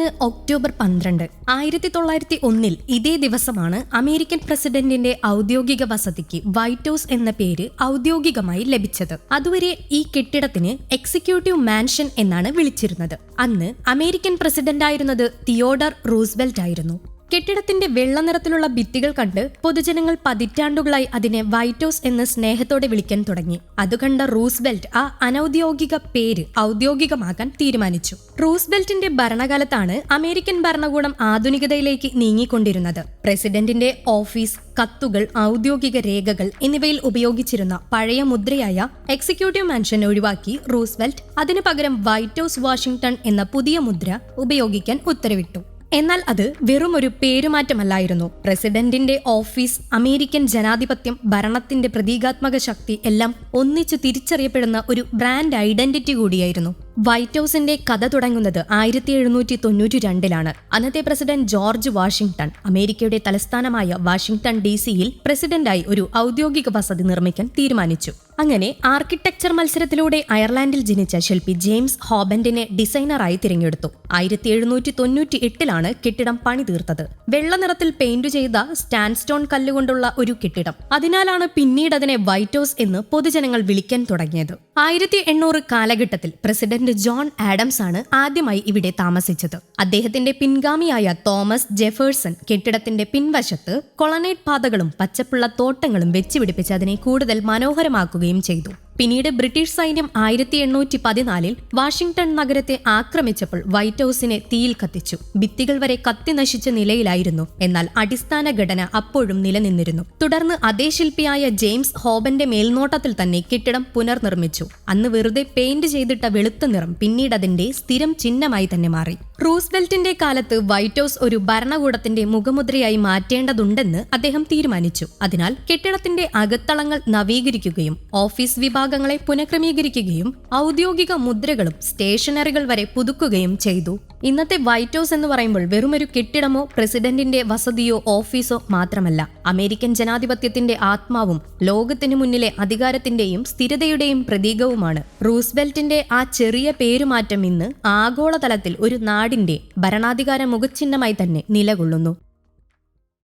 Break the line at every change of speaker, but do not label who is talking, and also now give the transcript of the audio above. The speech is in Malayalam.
ഇന്ന് ഒക്ടോബർ 12. 1901 ഇതേ ദിവസമാണ് അമേരിക്കൻ പ്രസിഡന്റിന്റെ ഔദ്യോഗിക വസതിക്ക് വൈറ്റ് ഹൌസ് എന്ന പേര് ഔദ്യോഗികമായി ലഭിച്ചത്. അതുവരെ ഈ കെട്ടിടത്തിന് എക്സിക്യൂട്ടീവ് മാൻഷൻ എന്നാണ് വിളിച്ചിരുന്നത്. അന്ന് അമേരിക്കൻ പ്രസിഡന്റായിരുന്നത് തിയോഡർ റൂസ്വെൽറ്റ് ആയിരുന്നു. കെട്ടിടത്തിന്റെ വെള്ള നിറത്തിലുള്ള ഭിത്തികൾ കണ്ട് പൊതുജനങ്ങൾ പതിറ്റാണ്ടുകളായി അതിനെ വൈറ്റ് ഹൌസ് എന്ന് സ്നേഹത്തോടെ വിളിക്കാൻ തുടങ്ങി. അതുകണ്ട റൂസ്വെൽറ്റ് ആ അനൌദ്യോഗിക പേര് ഔദ്യോഗികമാക്കാൻ തീരുമാനിച്ചു. റൂസ്വെൽറ്റിന്റെ ഭരണകാലത്താണ് അമേരിക്കൻ ഭരണകൂടം ആധുനികതയിലേക്ക് നീങ്ങിക്കൊണ്ടിരുന്നത്. പ്രസിഡന്റിന്റെ ഓഫീസ്, കത്തുകൾ, ഔദ്യോഗിക രേഖകൾ എന്നിവയിൽ ഉപയോഗിച്ചിരുന്ന പഴയ മുദ്രയായ എക്സിക്യൂട്ടീവ് മാൻഷൻ ഒഴിവാക്കി റൂസ്വെൽറ്റ് അതിനു പകരം വൈറ്റ് ഹൌസ് വാഷിംഗ്ടൺ എന്ന പുതിയ മുദ്ര ഉപയോഗിക്കാൻ ഉത്തരവിട്ടു. എന്നാൽ അത് വെറുമൊരു പേരുമാറ്റമല്ലായിരുന്നു. പ്രസിഡന്റിന്റെ ഓഫീസ്, അമേരിക്കൻ ജനാധിപത്യം, ഭരണത്തിന്റെ പ്രതീകാത്മക ശക്തി എല്ലാം ഒന്നിച്ചു തിരിച്ചറിയപ്പെടുന്ന ഒരു ബ്രാൻഡ് ഐഡന്റിറ്റി കൂടിയായിരുന്നു. വൈറ്റ് ഹൌസിന്റെ കഥ തുടങ്ങുന്നത് 1792 അന്നത്തെ പ്രസിഡന്റ് ജോർജ് വാഷിംഗ്ടൺ അമേരിക്കയുടെ തലസ്ഥാനമായ വാഷിംഗ്ടൺ DC-യിൽ പ്രസിഡന്റായി ഒരു ഔദ്യോഗിക വസതി നിർമ്മിക്കാൻ തീരുമാനിച്ചു. അങ്ങനെ ആർക്കിടെക്ചർ മത്സരത്തിലൂടെ അയർലാൻഡിൽ ജനിച്ച ശില്പി ജെയിംസ് ഹോബന്റിനെ ഡിസൈനറായി തിരഞ്ഞെടുത്തു. 1798 കെട്ടിടം പണി തീർത്തത്. വെള്ള നിറത്തിൽ പെയിന്റ് ചെയ്ത സ്റ്റാൻസ്റ്റോൺ കല്ലുകൊണ്ടുള്ള ഒരു കെട്ടിടം. അതിനാലാണ് പിന്നീട് അതിനെ വൈറ്റ് ഹൌസ് എന്ന് പൊതുജനങ്ങൾ വിളിക്കാൻ തുടങ്ങിയത്. 1800 കാലഘട്ടത്തിൽ പ്രസിഡന്റ് ജോൺ ആഡംസ് ആണ് ആദ്യമായി ഇവിടെ താമസിച്ചത്. അദ്ദേഹത്തിന്റെ പിൻഗാമിയായ തോമസ് ജെഫേഴ്സൺ കെട്ടിടത്തിന്റെ പിൻവശത്ത് കൊളനേറ്റ് പാതകളും പച്ചപ്പുള്ള തോട്ടങ്ങളും വെച്ചുപിടിപ്പിച്ച് അതിനെ കൂടുതൽ മനോഹരമാക്കുകയും ചെയ്തു. പിന്നീട് ബ്രിട്ടീഷ് സൈന്യം 1814 വാഷിംഗ്ടൺ നഗരത്തെ ആക്രമിച്ചപ്പോൾ വൈറ്റ് ഹൌസിനെ തീയിൽ കത്തിച്ചു. ഭിത്തികൾ വരെ കത്തി നശിച്ച നിലയിലായിരുന്നു. എന്നാൽ അടിസ്ഥാന ഘടന അപ്പോഴും നിലനിന്നിരുന്നു. തുടർന്ന് അതേ ശില്പിയായ ജെയിംസ് ഹോബന്റെ മേൽനോട്ടത്തിൽ തന്നെ കെട്ടിടം പുനർനിർമ്മിച്ചു. അന്ന് വെറുതെ പെയിന്റ് ചെയ്തിട്ട വെളുത്ത നിറം പിന്നീട് അതിന്റെ സ്ഥിരം ചിഹ്നമായി തന്നെ മാറി. റൂസ്വെൽറ്റിന്റെ കാലത്ത് വൈറ്റ് ഹൌസ് ഒരു ഭരണകൂടത്തിന്റെ മുഖമുദ്രയായി മാറ്റേണ്ടതുണ്ടെന്ന് അദ്ദേഹം തീരുമാനിച്ചു. അതിനാൽ കെട്ടിടത്തിന്റെ അകത്തളങ്ങൾ നവീകരിക്കുകയും ഓഫീസ് വിഭാഗങ്ങളെ പുനഃക്രമീകരിക്കുകയും ഔദ്യോഗിക മുദ്രകളും സ്റ്റേഷനറികൾ വരെ പുതുക്കുകയും ചെയ്തു. ഇന്നത്തെ വൈറ്റ് ഹൌസ് എന്ന് പറയുമ്പോൾ വെറുമൊരു കെട്ടിടമോ പ്രസിഡന്റിന്റെ വസതിയോ ഓഫീസോ മാത്രമല്ല, അമേരിക്കൻ ജനാധിപത്യത്തിന്റെ ആത്മാവും ലോകത്തിനു മുന്നിലെ അധികാരത്തിന്റെയും സ്ഥിരതയുടെയും പ്രതീകവുമാണ്. റൂസ്വെൽറ്റിന്റെ ആ ചെറിയ പേരുമാറ്റം ഇന്ന് ആഗോളതലത്തിൽ ഒരു നാടിന്റെ ഭരണാധികാര മുഖചിഹ്നമായി തന്നെ നിലകൊള്ളുന്നു.